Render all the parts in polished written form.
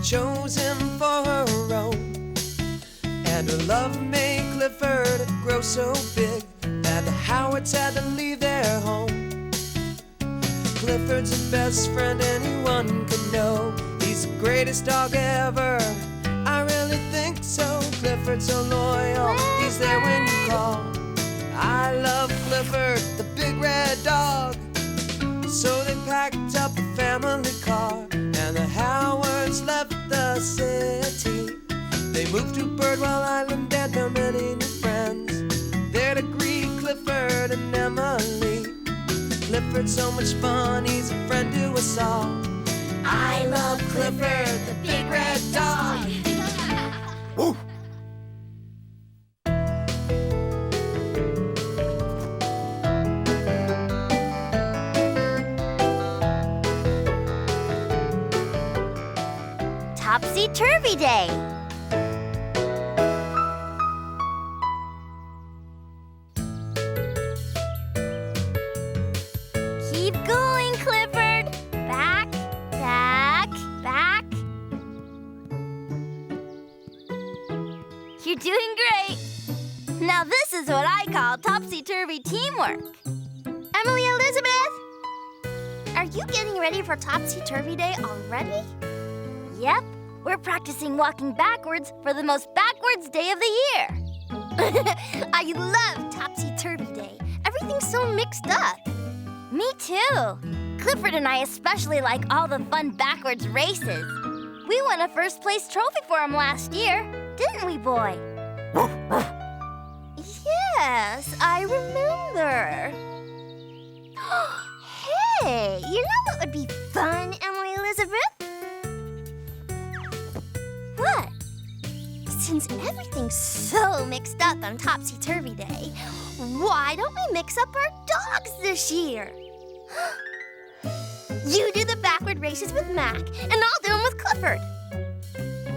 chose him for her own. And her love made Clifford grow so big that the Howards had to leave their home. Clifford's the best friend anyone could know. He's the greatest dog ever, I really think so. Clifford's so loyal, he's there when you call. I love Clifford, the big red dog. So they packed up a family car, and the Howards left the city. They moved to Birdwell Island and found many new friends there to greet Clifford and Emily. Clifford's so much fun, he's a friend to us all. I love Clifford, the big red dog. Woo! Topsy Turvy Day. Keep going, Clifford. Back, back, back. You're doing great. Now this is what I call topsy-turvy teamwork. Emily Elizabeth, are you getting ready for Topsy Turvy Day already? Yep. We're practicing walking backwards for the most backwards day of the year. I love Topsy-Turvy Day. Everything's so mixed up. Me too. Clifford and I especially like all the fun backwards races. We won a first-place trophy for him last year, didn't we, boy? Yes, I remember. Hey, you know what would be fun, Emily Elizabeth? What? Since everything's so mixed up on Topsy-Turvy Day, why don't we mix up our dogs this year? You do the backward races with Mac, and I'll do them with Clifford.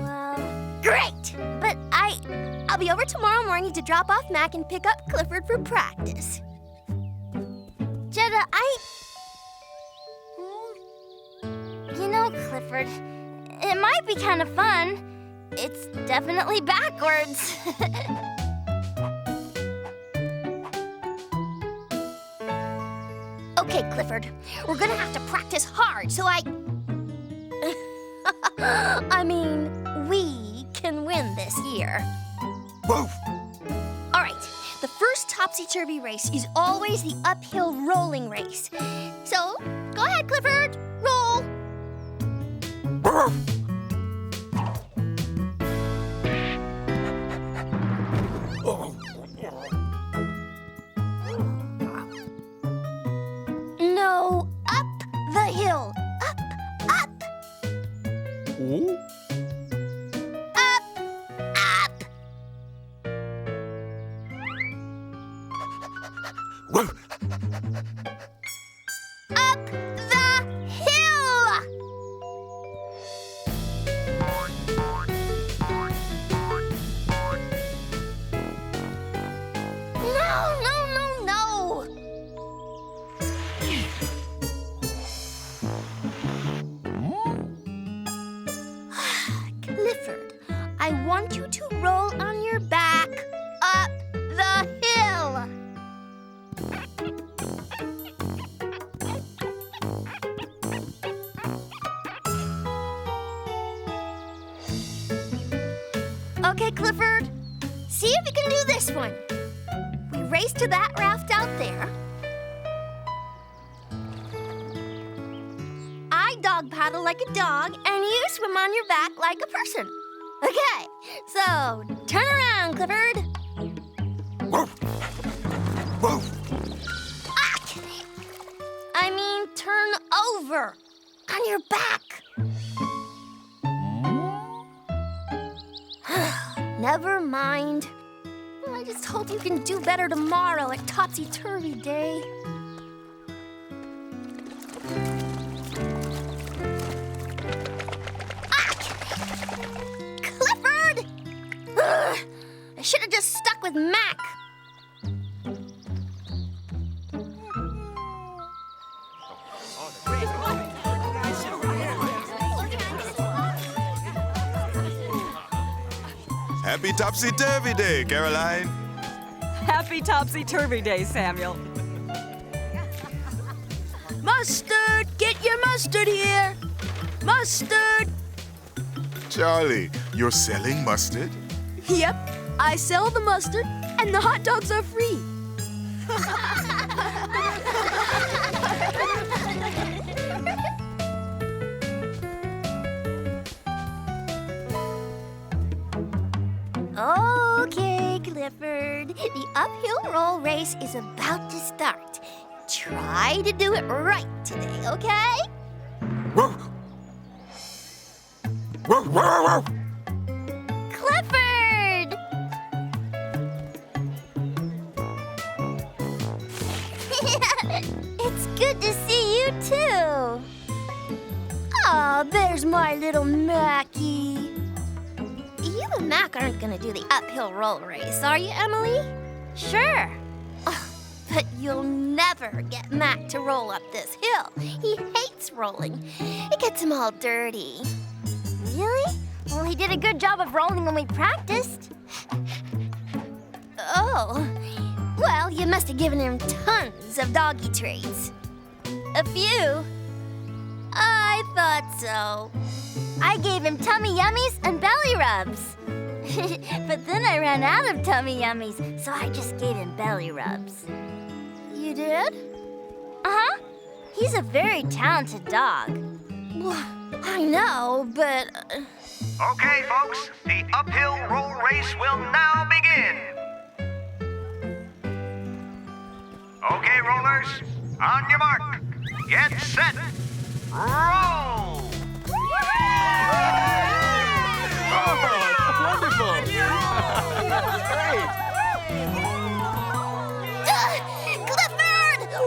Well, great! But I'll be over tomorrow morning to drop off Mac and pick up Clifford for practice. Jetta, You know, Clifford, it might be kind of fun. It's definitely backwards. Okay, Clifford, we're gonna have to practice hard so I mean, we can win this year. Woof! All right, the first topsy-turvy race is always the uphill rolling race. So, go ahead, Clifford, roll. Woof! No, up the hill. Up, up. Ooh. Up, up. Woof! Up the hill. No. Clifford, I want you to roll on your back up the hill. Okay, Clifford, see if you can do this one. We race to that raft out there. I dog paddle like a dog, and you swim on your back like a person. Okay, so turn around, Clifford. Woof! Woof! I mean, turn over on your back. Never mind. I just hope you can do better tomorrow at Topsy Turvy Day. Clifford! Ugh, I should have just stuck with Mac. Happy Topsy Turvy Day, Caroline. Happy Topsy Turvy Day, Samuel. Mustard! Get your mustard here! Mustard! Charlie, you're selling mustard? Yep, I sell the mustard, and the hot dogs are free. Okay, Clifford. The uphill roll race is about to start. Try to do it right today, okay? Whoa! Whoa, whoa, whoa! Clifford! It's good to see you, too. Oh, there's my little Mackie. You and Mac aren't going to do the uphill roll race, are you, Emily? Sure. Oh, but you'll never get Mac to roll up this hill. He hates rolling. It gets him all dirty. Really? Well, he did a good job of rolling when we practiced. Oh. Well, you must have given him tons of doggy treats. A few. I thought so. I gave him tummy yummies and belly rubs. But then I ran out of tummy yummies, so I just gave him belly rubs. You did? Uh-huh. He's a very talented dog. Well, I know, but... Okay, folks, the uphill roll race will now begin. Okay, rollers, on your mark, get set, roll! Wonderful! Clifford!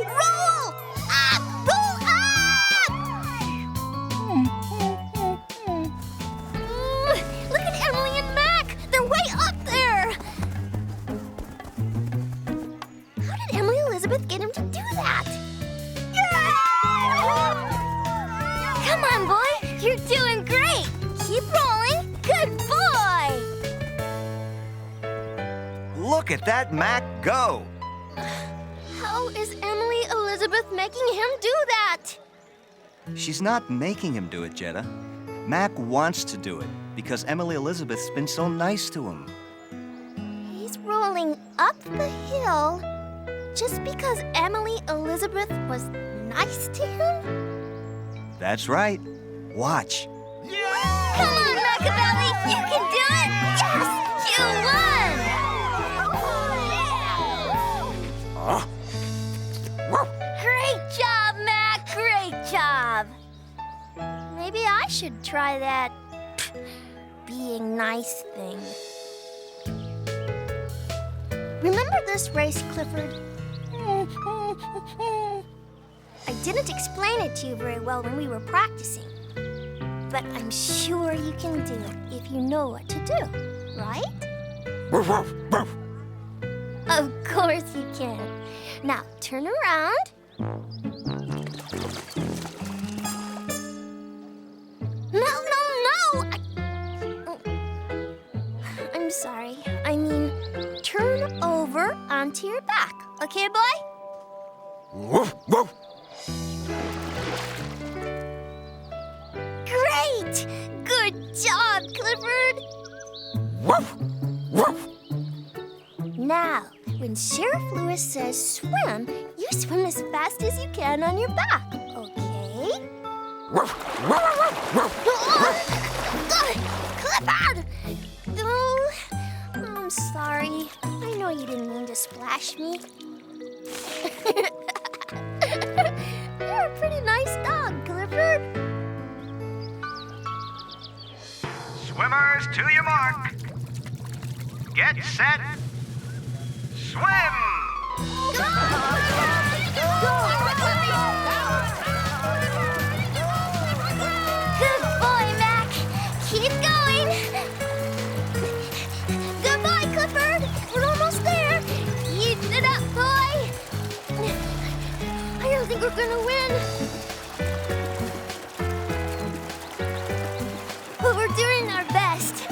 Roll! Up! Pull up! Look at Emily and Mac! They're way up there! How did Emily Elizabeth get him to do that? Come on, boy! You're doing great! Keep rolling! Good boy! Look at that Mac go! How is Emily Elizabeth making him do that? She's not making him do it, Jetta. Mac wants to do it because Emily Elizabeth's been so nice to him. He's rolling up the hill just because Emily Elizabeth was nice to him? That's right. Watch. Come on, Magnified! You can do it! Yes! You won! Great job, Mac! Great job! Maybe I should try that being nice thing. Remember this race, Clifford? I didn't explain it to you very well when we were practicing. But I'm sure you can do it if you know what to do, right? Of course you can. Now, turn around. No! I'm sorry. I mean, turn over onto your back. Okay, boy? Great! Good job, Clifford! Now, when Sheriff Lewis says swim, you swim as fast as you can on your back, okay? Clifford! Oh, I'm sorry. I know you didn't mean to splash me. You're a pretty nice dog, Clifford. Swimmers to your mark. Get set, swim! Good boy, Mac. Keep going. Goodbye, Clifford. We're almost there. Keep it up, boy. I don't think we're gonna win. But we're doing our best.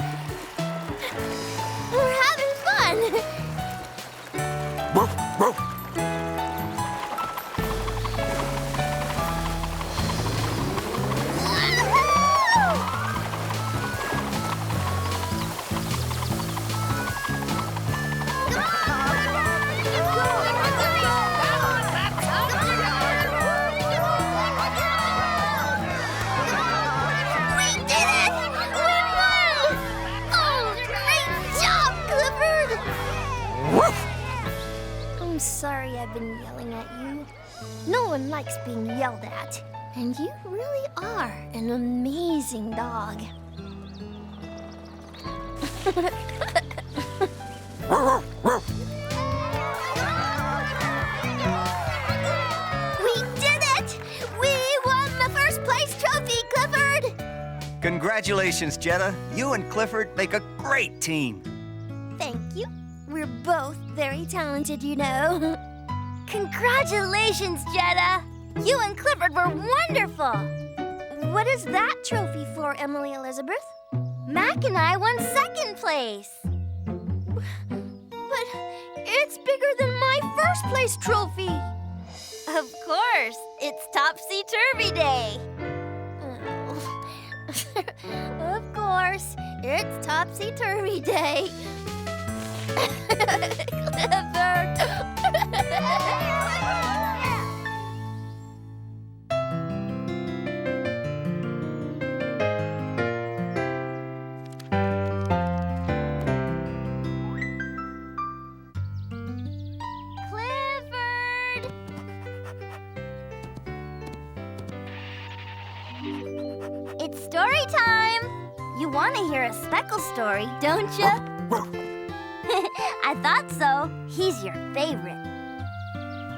sorry I've been yelling at you. No one likes being yelled at. And you really are an amazing dog. We did it! We won the first place trophy, Clifford! Congratulations, Jetta. You and Clifford make a great team. Thank you. We're both very talented, you know. Congratulations, Jetta! You and Clifford were wonderful! What is that trophy for, Emily Elizabeth? Mac and I won second place. But it's bigger than my first place trophy. Of course, it's Topsy Turvy Day. Oh. Of course, it's Topsy Turvy Day. Clifford. It's story time! You want to hear a Speckle story, don't you? I thought so. He's your favorite.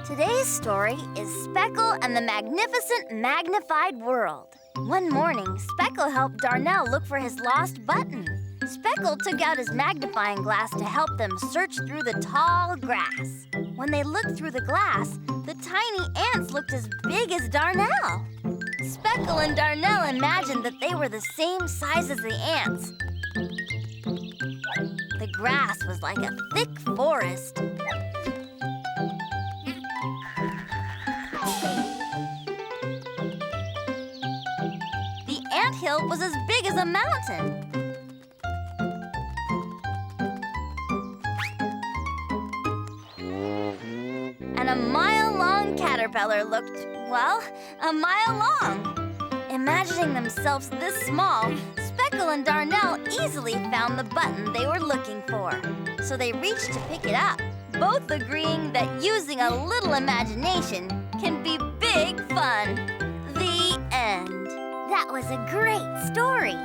Today's story is Speckle and the Magnificent Magnified World. One morning, Speckle helped Darnell look for his lost button. Speckle took out his magnifying glass to help them search through the tall grass. When they looked through the glass, the tiny ants looked as big as Darnell. Speckle and Darnell imagined that they were the same size as the ants. The grass was like a thick forest. The anthill was as big as a mountain. And a mile-long caterpillar looked, well, a mile long. Imagining themselves this small, Speckle and Darnell easily found the button they were looking for. So they reached to pick it up, both agreeing that using a little imagination can be big fun. The end. That was a great story.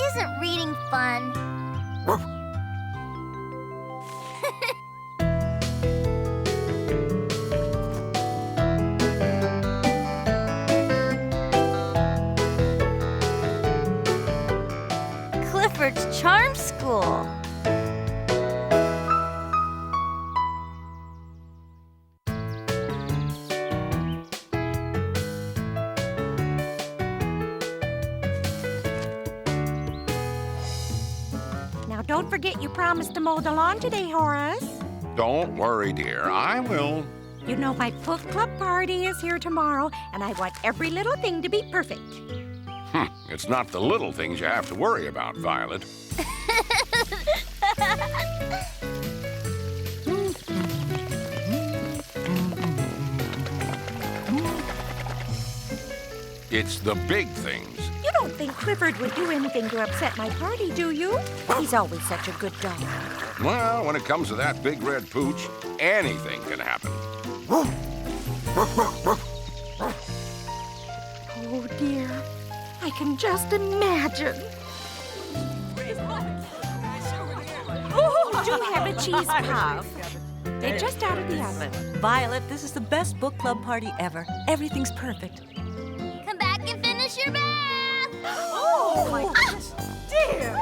Isn't reading fun? Clifford's Charm School. Now, don't forget you promised to mow the lawn today, Horace. Don't worry, dear. I will. You know my book club party is here tomorrow, and I want every little thing to be perfect. It's not the little things you have to worry about, Violet. It's the big things. You don't think Clifford would do anything to upset my party, do you? He's always such a good dog. Well, when it comes to that big red pooch, anything can happen. Oh, dear. I can just imagine. Oh, do have a cheese puff. They're just out of the oven. Violet, this is the best book club party ever. Everything's perfect. Come back and finish your bath! Oh, my goodness. Dear!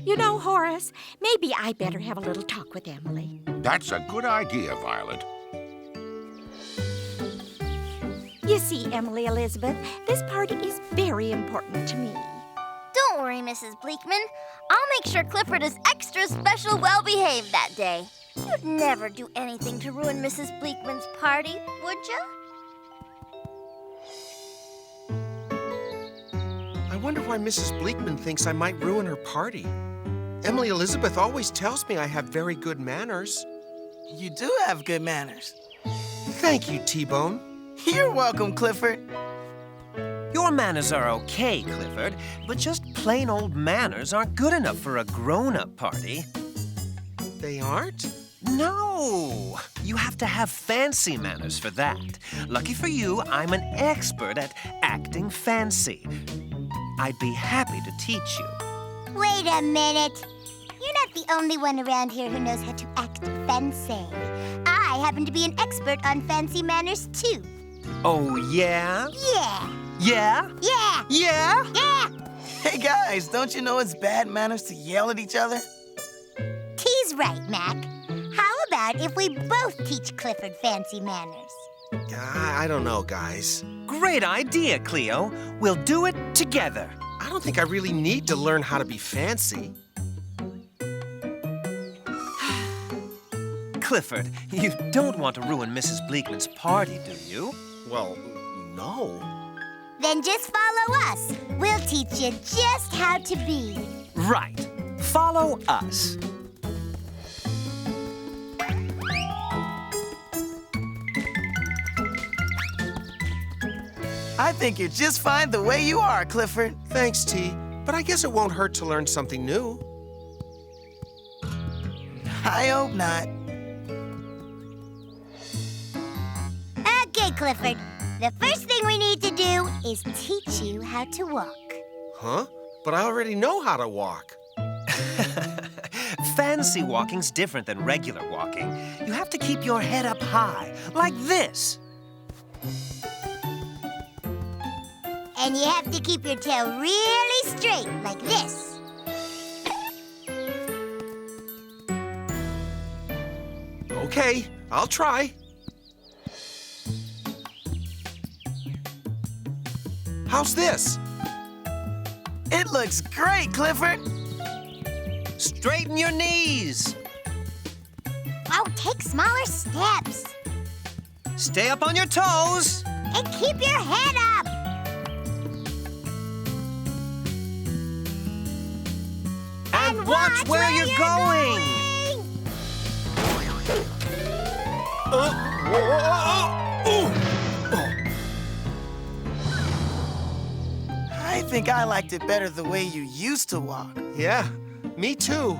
You know, Horace, maybe I better have a little talk with Emily. That's a good idea, Violet. You see, Emily Elizabeth, this party is very important to me. Don't worry, Mrs. Bleakman. I'll make sure Clifford is extra special well-behaved that day. You'd never do anything to ruin Mrs. Bleakman's party, would you? I wonder why Mrs. Bleakman thinks I might ruin her party. Emily Elizabeth always tells me I have very good manners. You do have good manners. Thank you, T-Bone. You're welcome, Clifford. Your manners are okay, Clifford, but just plain old manners aren't good enough for a grown-up party. They aren't? No! You have to have fancy manners for that. Lucky for you, I'm an expert at acting fancy. I'd be happy to teach you. Wait a minute. You're not the only one around here who knows how to act fancy. I happen to be an expert on fancy manners, too. Oh, yeah? Yeah. Yeah? Yeah. Yeah? Yeah. Hey, guys, don't you know it's bad manners to yell at each other? T's right, Mac. How about if we both teach Clifford fancy manners? I don't know, guys. Great idea, Cleo. We'll do it together. I don't think I really need to learn how to be fancy. Clifford, you don't want to ruin Mrs. Bleakman's party, do you? Well, no. Then just follow us. We'll teach you just how to be. Right. Follow us. I think you're just fine the way you are, Clifford. Thanks, T. But I guess it won't hurt to learn something new. I hope not. Okay, Clifford. The first thing we need to do is teach you how to walk. Huh? But I already know how to walk. Fancy walking's different than regular walking. You have to keep your head up high, like this. And you have to keep your tail really straight, like this. Okay, I'll try. How's this? It looks great, Clifford. Straighten your knees. Oh, take smaller steps. Stay up on your toes. And keep your head up. And watch where you're going. I think I liked it better the way you used to walk. Yeah, me too.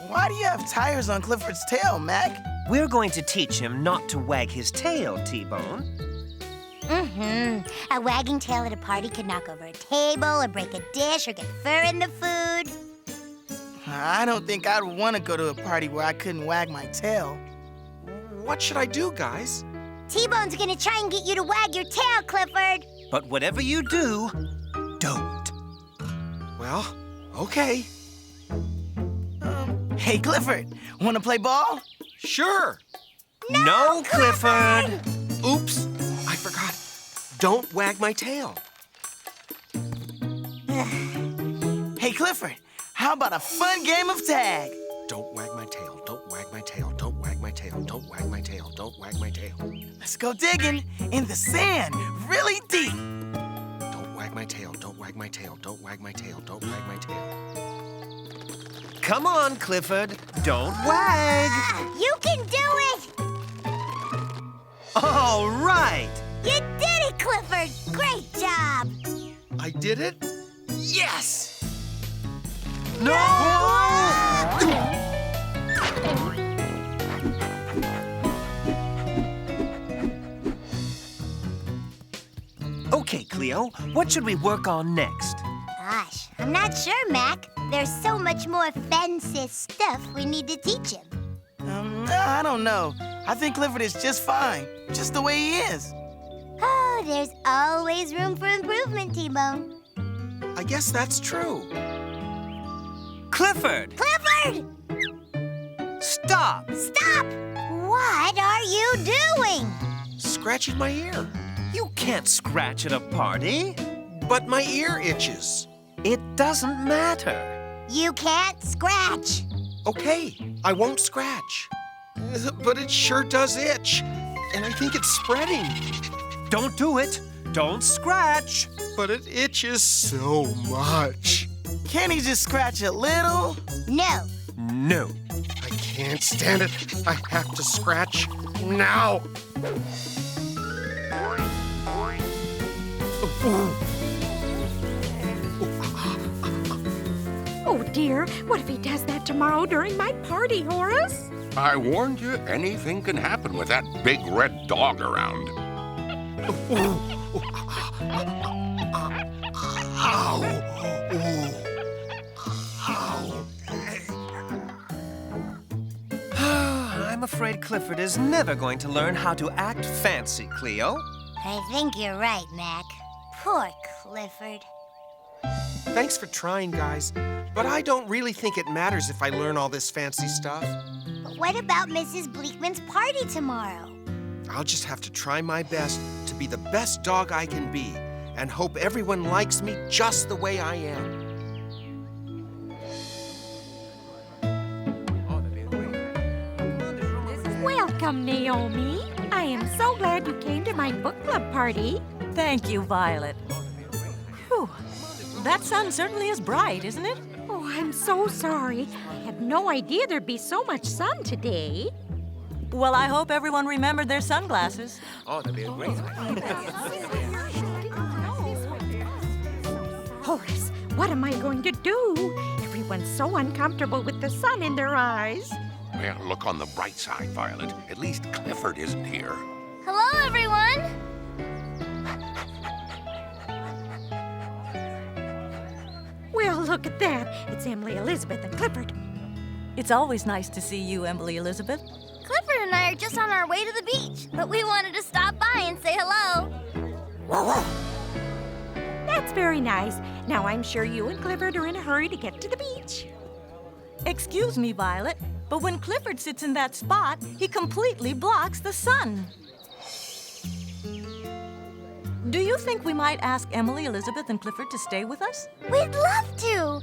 Why do you have tires on Clifford's tail, Mac? We're going to teach him not to wag his tail, T-Bone. A wagging tail at a party could knock over a table or break a dish or get fur in the food. I don't think I'd want to go to a party where I couldn't wag my tail. What should I do, guys? T-Bone's gonna try and get you to wag your tail, Clifford. But whatever you do, don't. Well, okay. Hey, Clifford, want to play ball? Sure. No, Clifford. Oops, I forgot. Don't wag my tail. Hey, Clifford, how about a fun game of tag? Don't wag my tail, don't wag my tail, don't wag my tail, don't wag my tail, don't wag my tail. Let's go digging in the sand, really deep. Don't wag my tail, don't wag my tail, don't wag my tail, don't wag my tail. Come on, Clifford. Don't wag. You can do it! All right. You did it, Clifford! Great job! I did it? Yes! No! Okay, Cleo, what should we work on next? Gosh, I'm not sure, Mac. There's so much more fancy stuff we need to teach him. I don't know. I think Clifford is just fine, just the way he is. Oh, there's always room for improvement, T-Bone. I guess that's true. Clifford! Clifford! Stop! Stop! What are you doing? Scratching my ear. You can't scratch at a party. But my ear itches. It doesn't matter. You can't scratch. Okay, I won't scratch. But it sure does itch. And I think it's spreading. Don't do it. Don't scratch. But it itches so much. Can't he just scratch a little? No. No. I can't stand it. I have to scratch now. Oh, dear. What if he does that tomorrow during my party, Horace? I warned you, anything can happen with that big red dog around. I'm afraid Clifford is never going to learn how to act fancy, Cleo. I think you're right, Mac. Poor Clifford. Thanks for trying, guys. But I don't really think it matters if I learn all this fancy stuff. But what about Mrs. Bleakman's party tomorrow? I'll just have to try my best to be the best dog I can be and hope everyone likes me just the way I am. Welcome, Naomi. I am so glad you came to my book club party. Thank you, Violet. Whew. That sun certainly is bright, isn't it? Oh, I'm so sorry. I had no idea there'd be so much sun today. Well, I hope everyone remembered their sunglasses. Oh, that'd be a great Horace, what am I going to do? Everyone's so uncomfortable with the sun in their eyes. Well, look on the bright side, Violet. At least Clifford isn't here. Hello, everyone. Well, look at that. It's Emily, Elizabeth, and Clifford. It's always nice to see you, Emily Elizabeth. Clifford and I are just on our way to the beach, but we wanted to stop by and say hello. That's very nice. Now I'm sure you and Clifford are in a hurry to get to the beach. Excuse me, Violet, but when Clifford sits in that spot, he completely blocks the sun. Do you think we might ask Emily, Elizabeth, and Clifford to stay with us? We'd love to.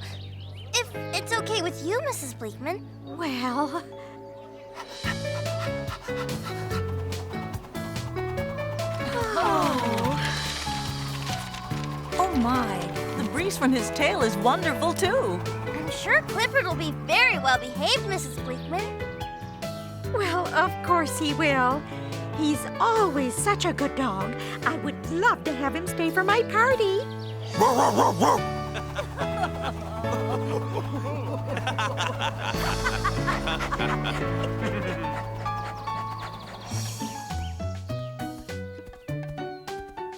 If it's okay with you, Mrs. Bleakman. Well... Oh my, the breeze from his tail is wonderful too. I'm sure Clifford will be very well behaved, Mrs. Bleakman. Well, of course he will. He's always such a good dog. I would love to have him stay for my party.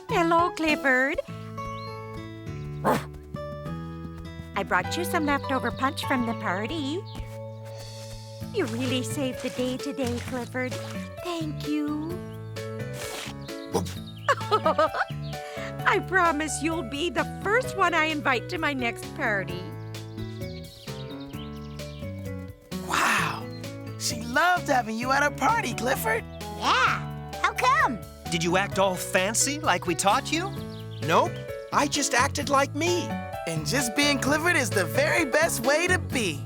Hello, Clifford. I brought you some leftover punch from the party. You really saved the day today, Clifford. Thank you. I promise you'll be the first one I invite to my next party. Wow. She loved having you at her party, Clifford. Yeah. How come? Did you act all fancy like we taught you? Nope. I just acted like me. And just being Clifford is the very best way to be.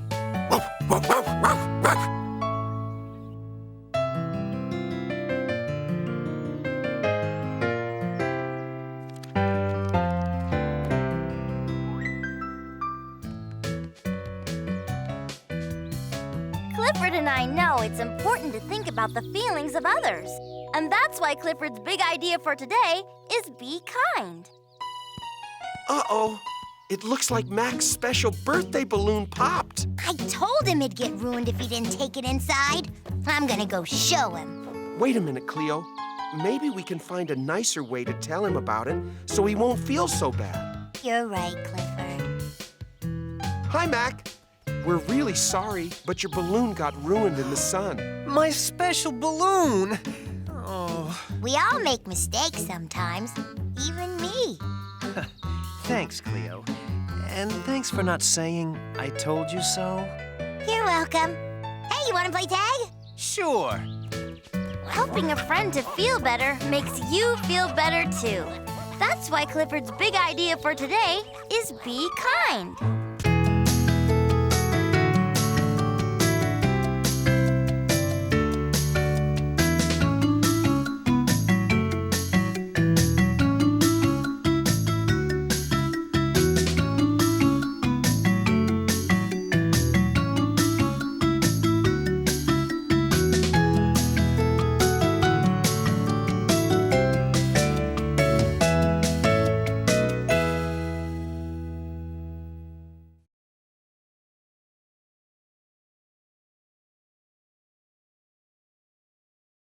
Clifford and I know it's important to think about the feelings of others. And that's why Clifford's big idea for today is be kind. Uh-oh. It looks like Mac's special birthday balloon popped. I told him it'd get ruined if he didn't take it inside. I'm gonna go show him. Wait a minute, Cleo. Maybe we can find a nicer way to tell him about it so he won't feel so bad. You're right, Clifford. Hi, Mac. We're really sorry, but your balloon got ruined in the sun. My special balloon! Oh. We all make mistakes sometimes, even me. Thanks, Cleo. And thanks for not saying, I told you so. You're welcome. Hey, you want to play tag? Sure. Helping a friend to feel better makes you feel better, too. That's why Clifford's big idea for today is be kind.